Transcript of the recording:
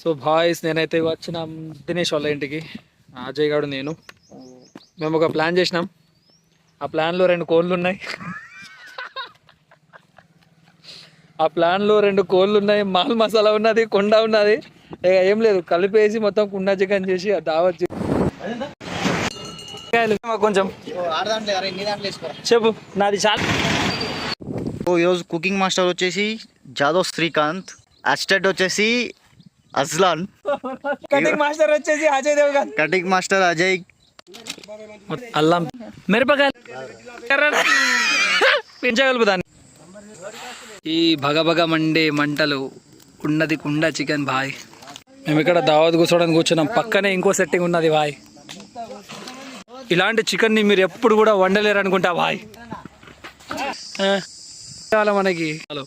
So boys నేనైతే వచ్చిన దినేష్ వాళ్ళ ఇంటికి, అజయ్ గారు నేను. మేము ఒక ప్లాన్ చేసినాం. ఆ ప్లాన్లో 2 కోళ్ళు ఉన్నాయి. ఆ ప్లాన్లో 2 కోళ్ళు ఉన్నాయి, మాల్ మసాలా ఉన్నది, కుండ ఉన్నది. ఇక ఏం లేదు, కలిపేసి మొత్తం కుండ చికెన్ చేసి దావత్ కొంచెం చెప్పు. నాది చాలా. ఈరోజు కుకింగ్ మాస్టర్ వచ్చేసి జాదవ్ శ్రీకాంత్, అసిస్టెంట్ వచ్చేసి అజ్లాన్, కటింగ్ మాస్టర్ వచ్చేసి అజయ్ దేవ్ గారు, కటింగ్ మాస్టర్ అజయ్. అల్లం మిరపకాయలు పెంచగలుగుతాను. ఈ భగభగ మండే మంటలు ఉన్నది కుండ చికెన్ బాయ్. మేము ఇక్కడ దావత్ కూర్చోడానికి కూర్చున్నాం. పక్కనే ఇంకో సెట్టింగ్ ఉన్నది బాయ్. ఇలాంటి చికెన్ని మీరు ఎప్పుడు కూడా వండలేరు అనుకుంటా బాయ్. మనకి హలో